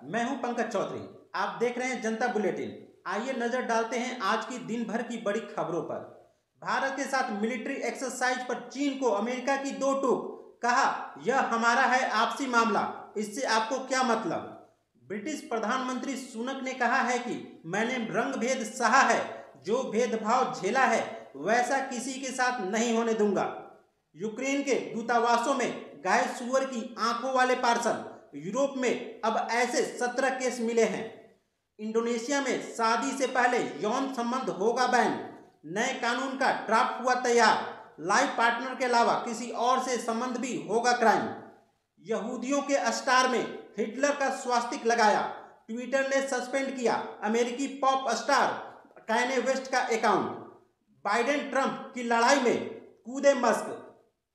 मैं हूं पंकज चौधरी। आप देख रहे हैं जनता बुलेटिन। आइए नजर डालते हैं आज की दिन भर की बड़ी खबरों पर। भारत के साथ मिलिट्री एक्सरसाइज पर चीन को अमेरिका की दो टूक। कहा यह हमारा है आपसी मामला, इससे आपको क्या मतलब। ब्रिटिश प्रधानमंत्री सुनक ने कहा है कि मैंने रंग भेद सहा है, जो भेदभाव झेला है वैसा किसी के साथ नहीं होने दूंगा। यूक्रेन के दूतावासों में गाय सुअर की आंखों वाले पार्सल। यूरोप में अब ऐसे 17 केस मिले हैं। इंडोनेशिया में शादी से पहले यौन संबंध होगा बैन। नए कानून का ड्राफ्ट हुआ तैयार। लाइफ पार्टनर के अलावा किसी और से संबंध भी होगा क्राइम। यहूदियों के स्टार में हिटलर का स्वास्तिक लगाया। ट्विटर ने सस्पेंड किया अमेरिकी पॉप स्टार कैने वेस्ट का अकाउंट। बाइडेन ट्रंप की लड़ाई में कूदे मस्क।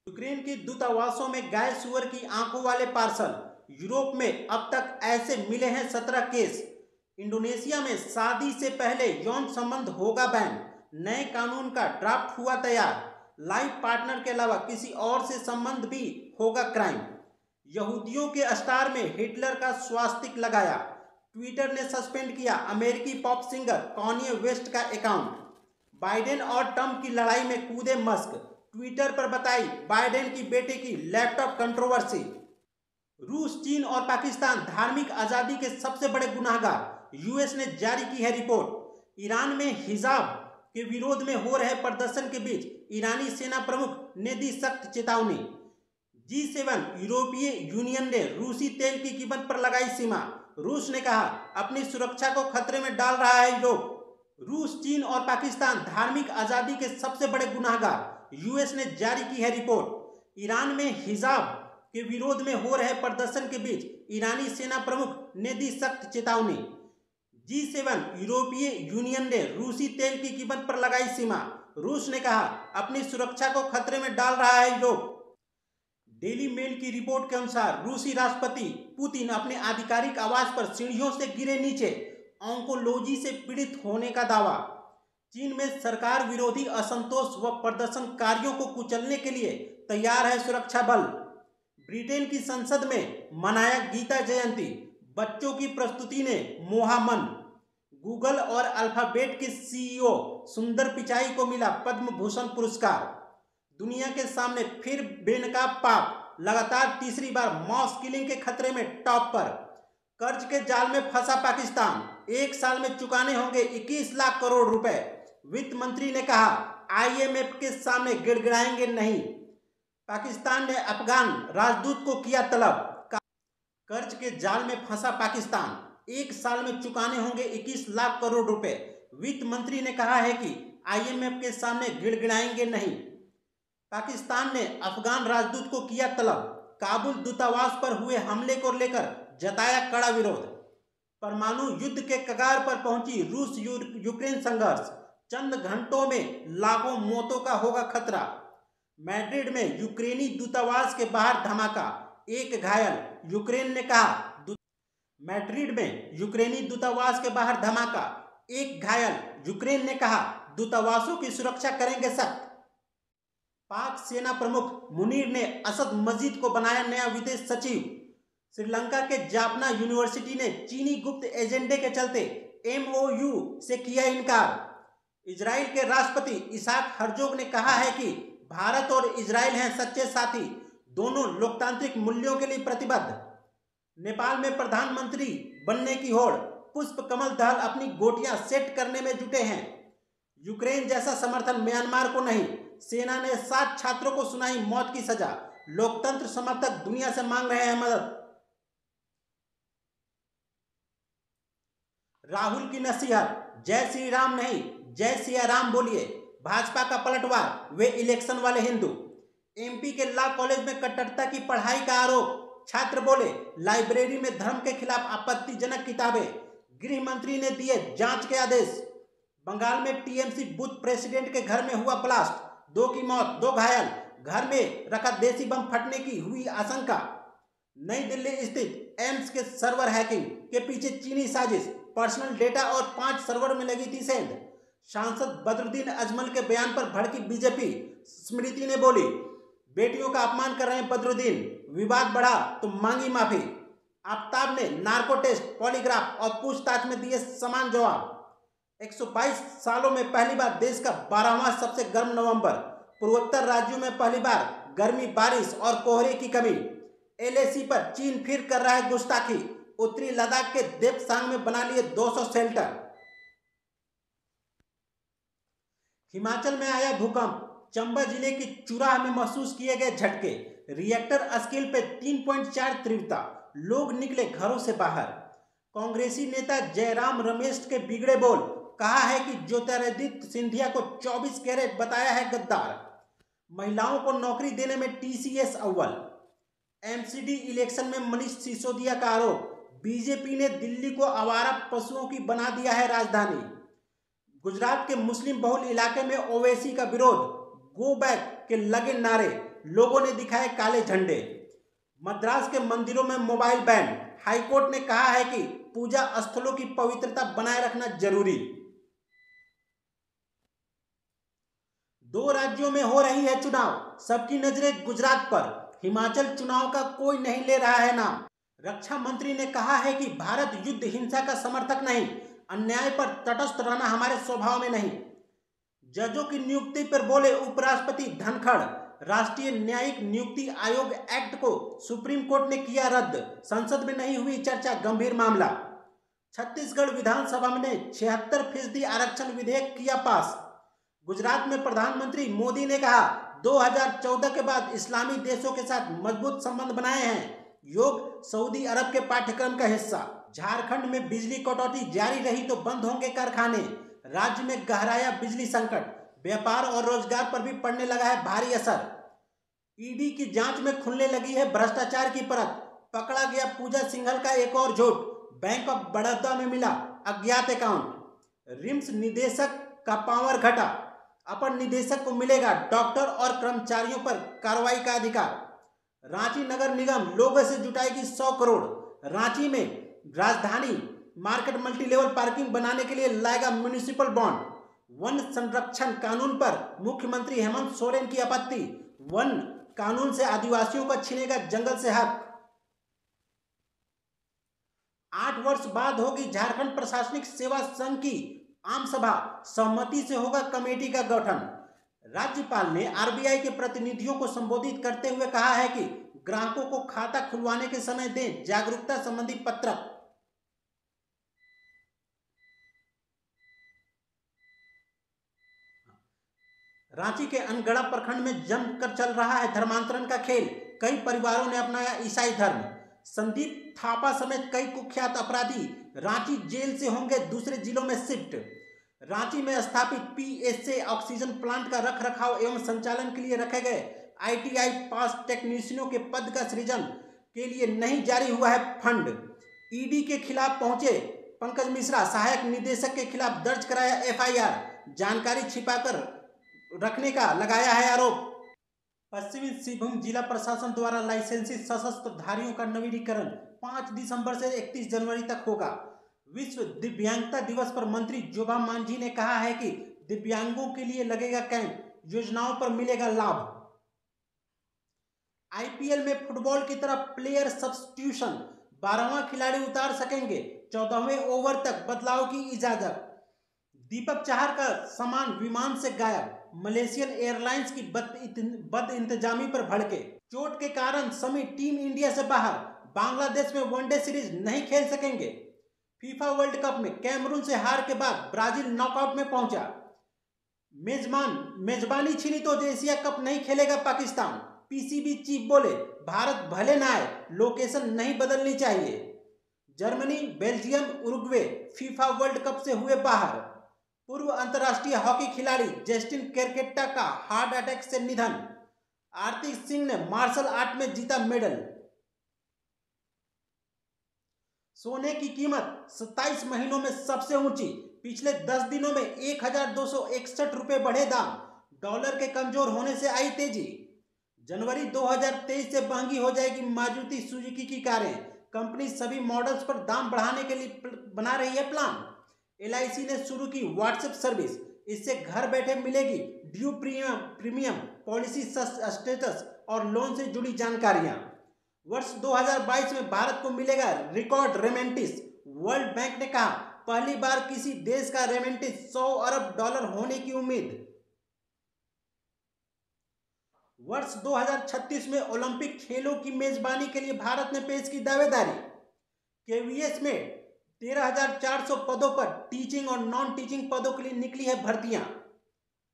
यूक्रेन की दूतावासों में गाय सुअर की आंखों वाले पार्सल। यूरोप में अब तक ऐसे मिले हैं 17 केस। इंडोनेशिया में शादी से पहले यौन संबंध होगा बैन। नए कानून का ड्राफ्ट हुआ तैयार। लाइफ पार्टनर के अलावा किसी और से संबंध भी होगा क्राइम। यहूदियों के स्टार में हिटलर का स्वास्तिक लगाया। ट्विटर ने सस्पेंड किया अमेरिकी पॉप सिंगर कॉन्ये वेस्ट का अकाउंट। बाइडेन और ट्रंप की लड़ाई में कूदे मस्क। ट्विटर पर बताई बाइडेन की बेटे की लैपटॉप कंट्रोवर्सी। रूस, चीन और पाकिस्तान धार्मिक आजादी के सबसे बड़े गुनाहगार। यूएस ने जारी की है रिपोर्ट। ईरान में हिजाब के विरोध में हो रहे प्रदर्शन के बीच ईरानी सेना प्रमुख ने दी सख्त चेतावनी। G7 यूरोपीय यूनियन ने रूसी तेल की कीमत पर लगाई सीमा। रूस ने कहा अपनी सुरक्षा को खतरे में डाल रहा है यूरोप। रूस, चीन और पाकिस्तान धार्मिक आजादी के सबसे बड़े गुनाहगार। यूएस ने जारी की है रिपोर्ट। ईरान में हिजाब के विरोध में हो रहे प्रदर्शन के बीच ईरानी सेना प्रमुख ने दी सख्त चेतावनी। G7 यूरोपीय यूनियन ने रूसी तेल की कीमत पर लगाई सीमा। रूस ने कहा अपनी सुरक्षा को खतरे में डाल रहा है यूरोप। डेली मेल की रिपोर्ट के अनुसार रूसी राष्ट्रपति पुतिन अपने आधिकारिक आवास पर सीढ़ियों से गिरे नीचे। ऑन्कोलॉजी से पीड़ित होने का दावा। चीन में सरकार विरोधी असंतोष व प्रदर्शनकारियों को कुचलने के लिए तैयार है सुरक्षा बल। ब्रिटेन की संसद में मनाया गीता जयंती। बच्चों की प्रस्तुति ने मोहा मन। गूगल और अल्फाबेट के सीईओ सुंदर पिचाई को मिला पद्म भूषण पुरस्कार। दुनिया के सामने फिर बेनकाब पाप। लगातार तीसरी बार मॉस किलिंग के खतरे में टॉप पर। कर्ज के जाल में फंसा पाकिस्तान। एक साल में चुकाने होंगे 21 लाख करोड़ रुपए। वित्त मंत्री ने कहा आईएमएफ के सामने गिड़गिड़ाएंगे नहीं। पाकिस्तान ने अफगान राजदूत को किया तलब। कर्ज के जाल में फंसा पाकिस्तान। एक साल में चुकाने होंगे 21 लाख करोड़ रुपए। वित्त मंत्री ने कहा है कि आईएमएफ के सामने गिड़गिड़ाएंगे नहीं। पाकिस्तान ने अफगान राजदूत को किया तलब। काबुल दूतावास पर हुए हमले को लेकर जताया कड़ा विरोध। परमाणु युद्ध के कगार पर पहुंची रूस यूक्रेन संघर्ष। चंद घंटों में लाखों मौतों का होगा खतरा। मैड्रिड में यूक्रेनी दूतावास के बाहर धमाका, एक घायल। यूक्रेन ने कहा मैड्रिड में यूक्रेनी दूतावास के बाहर धमाका, एक घायल। यूक्रेन ने कहा दूतावासों की सुरक्षा करेंगे सख्त। पाक सेना प्रमुख मुनीर ने असद मजीद को बनाया नया विदेश सचिव। श्रीलंका के जाफना यूनिवर्सिटी ने चीनी गुप्त एजेंडे के चलते एमओयू से किया इनकार। इजराइल के राष्ट्रपति इसाक हर्जोग ने कहा है कि भारत और इजराइल हैं सच्चे साथी, दोनों लोकतांत्रिक मूल्यों के लिए प्रतिबद्ध। नेपाल में प्रधानमंत्री बनने की होड़। पुष्प कमल दहल अपनी गोटियां सेट करने में जुटे हैं। यूक्रेन जैसा समर्थन म्यांमार को नहीं। सेना ने 7 छात्रों को सुनाई मौत की सजा। लोकतंत्र समर्थक दुनिया से मांग रहे हैं मदद। राहुल की नसीहत, जय श्री राम नहीं जय सिया राम बोलिए। भाजपा का पलटवार, वे इलेक्शन वाले हिंदू। एमपी के लॉ कॉलेज में कट्टरता की पढ़ाई का आरोप। छात्र बोले लाइब्रेरी में धर्म के खिलाफ आपत्तिजनक किताबें। गृह मंत्री ने दिए जांच के आदेश। बंगाल में टीएमसी बूथ प्रेसिडेंट के घर में हुआ ब्लास्ट। 2 की मौत, 2 घायल। घर में रखा देसी बम फटने की हुई आशंका। नई दिल्ली स्थित एम्स के सर्वर हैकिंग के पीछे चीनी साजिश। पर्सनल डेटा और 5 सर्वर में लगी थी सेंध। सांसद बदरुद्दीन अजमल के बयान पर भड़की बीजेपी। स्मृति ने बोली बेटियों का अपमान कर रहे हैं बदरुद्दीन, विवाद बढ़ा तो मांगी माफी। आफ्ताब ने नार्को टेस्ट, पॉलीग्राफ और पूछताछ में दिए समान जवाब। 122 सालों में पहली बार देश का 12वां सबसे गर्म नवंबर। पूर्वोत्तर राज्यों में पहली बार गर्मी, बारिश और कोहरे की कमी। एलएसी पर चीन फिर कर रहा है गुस्ताखी। उत्तरी लद्दाख के देपसांग में बना लिए 200 शेल्टर। हिमाचल में आया भूकंप। चंबा जिले के चुराह में महसूस किए गए झटके। रिएक्टर स्केल पे 3.4 तीव्रता। लोग निकले घरों से बाहर। कांग्रेसी नेता जयराम रमेश के बिगड़े बोल। कहा है कि ज्योतिरादित्य सिंधिया को 24 कैरेट बताया है गद्दार। महिलाओं को नौकरी देने में टीसीएस अव्वल। एमसीडी इलेक्शन में मनीष सिसोदिया का आरोप। बीजेपी ने दिल्ली को आवारा पशुओं की बना दिया है राजधानी। गुजरात के मुस्लिम बहुल इलाके में ओवैसी का विरोध। गो बैक के लगे नारे। लोगों ने दिखाए काले झंडे। मद्रास के मंदिरों में मोबाइल बैन। हाईकोर्ट ने कहा है कि पूजा स्थलों की पवित्रता बनाए रखना जरूरी। 2 राज्यों में हो रही है चुनाव। सबकी नजरें गुजरात पर। हिमाचल चुनाव का कोई नहीं ले रहा है नाम। रक्षा मंत्री ने कहा है कि भारत युद्ध हिंसा का समर्थक नहीं। अन्याय पर तटस्थ रहना हमारे स्वभाव में नहीं। जजों की नियुक्ति पर बोले उपराष्ट्रपति धनखड़। राष्ट्रीय न्यायिक नियुक्ति आयोग एक्ट को सुप्रीम कोर्ट ने किया रद्द। संसद में नहीं हुई चर्चा, गंभीर मामला। छत्तीसगढ़ विधानसभा ने 76% आरक्षण विधेयक किया पास। गुजरात में प्रधानमंत्री मोदी ने कहा 2014 के बाद इस्लामी देशों के साथ मजबूत संबंध बनाए हैं। योग सऊदी अरब के पाठ्यक्रम का हिस्सा। झारखंड में बिजली कटौती जारी रही तो बंद होंगे कारखाने। राज्य में गहराया बिजली संकट। व्यापार और रोजगार पर भी पड़ने लगा है भारी असर। ईडी की जांच में खुलने लगी है भ्रष्टाचार की परत। पकड़ा गया पूजा सिंघल का एक और झूठ। बैंक ऑफ बड़ौदा में मिला अज्ञात अकाउंट। रिम्स निदेशक का पावर घटा। अपर निदेशक को मिलेगा डॉक्टर और कर्मचारियों पर कार्रवाई का अधिकार। रांची नगर निगम लोगों से जुटाएगी 100 करोड़। रांची में राजधानी मार्केट मल्टीलेवल पार्किंग बनाने के लिए लाएगा म्युनिसिपल बॉन्ड। वन संरक्षण कानून पर मुख्यमंत्री हेमंत सोरेन की आपत्ति। वन कानून से आदिवासियों को छीनेगा जंगल से हक। 8 वर्ष बाद होगी झारखंड प्रशासनिक सेवा संघ की आम सभा। सहमति से होगा कमेटी का गठन। राज्यपाल ने आरबीआई के प्रतिनिधियों को संबोधित करते हुए कहा है कि ग्राहकों को खाता खुलवाने के समय दें जागरूकता संबंधी पत्रक। रांची के अनगढ़ा प्रखंड में जमकर चल रहा है धर्मांतरण का खेल। कई परिवारों ने अपनाया ईसाई धर्म। संदीप थापा समेत कई कुख्यात अपराधी रांची जेल से होंगे दूसरे जिलों में शिफ्ट। रांची में स्थापित पीएसए ऑक्सीजन प्लांट का रखरखाव एवं संचालन के लिए रखे गए आईटीआई पास टेक्नीशियनों के पद का सृजन के लिए नहीं जारी हुआ है फंड। ईडी के खिलाफ पहुंचे पंकज मिश्रा। सहायक निदेशक के खिलाफ दर्ज कराया एफआईआर। जानकारी छिपाकर रखने का लगाया है आरोप। पश्चिमी सिंहभूम जिला प्रशासन द्वारा लाइसेंसी सशस्त्र धारियों का नवीनीकरण 5 दिसंबर से 31 जनवरी तक होगा। विश्व दिव्यांगता दिवस पर मंत्री जोबा मांझी ने कहा है कि दिव्यांगों के लिए लगेगा कैंप। योजनाओं पर मिलेगा लाभ। आईपीएल में फुटबॉल की तरह प्लेयर सब्स्टिट्यूशन। 12वां खिलाड़ी उतार सकेंगे। 14वें ओवर तक बदलाव की इजाजत। दीपक चाहर का सामान विमान से गायब। मलेशियन एयरलाइंस की बदइंतजामी पर भड़के। चोट के कारण समी टीम इंडिया से बाहर। बांग्लादेश में वनडे सीरीज नहीं खेल सकेंगे। फीफा वर्ल्ड कप में कैमरून से हार के बाद ब्राजील नॉकआउट में पहुंचा। मेजबानी छीनी तो एशिया कप नहीं खेलेगा पाकिस्तान। पीसीबी चीफ बोले भारत भले ना आए, लोकेशन नहीं बदलनी चाहिए। Germany, Belgium, Uruguay FIFA world cup से हुए बाहर। पूर्व अंतर्राष्ट्रीय हॉकी खिलाड़ी जस्टिन केरकेट्टा का हार्ट अटैक से निधन। आरती सिंह ने मार्शल आर्ट में जीता मेडल। सोने की कीमत 27 महीनों में सबसे ऊंची। पिछले 10 दिनों में 1261 रुपए बढ़े दाम। डॉलर के कमजोर होने से आई तेजी। जनवरी 2023 से महंगी हो जाएगी मारुति सुजुकी की कारें। कंपनी सभी मॉडल्स पर दाम बढ़ाने के लिए बना रही है प्लान। एलआईसी ने शुरू की व्हाट्सएप सर्विस। इससे घर बैठे मिलेगी ड्यू प्रीमियम, पॉलिसी स्टेटस और लोन से जुड़ी जानकारियां। वर्ष 2022 में भारत को मिलेगा रिकॉर्ड रेमेंटिस। वर्ल्ड बैंक ने कहा पहली बार किसी देश का रेमेंटिस 100 अरब डॉलर होने की उम्मीद। वर्ष 2036 में ओलंपिक खेलों की मेजबानी के लिए भारत ने पेश की दावेदारी। केवीएस में 13,400 पदों पर टीचिंग और नॉन टीचिंग पदों के लिए निकली है भर्तियां।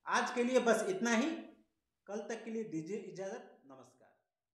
आज के लिए बस इतना ही। कल तक के लिए दीजिए इजाजत।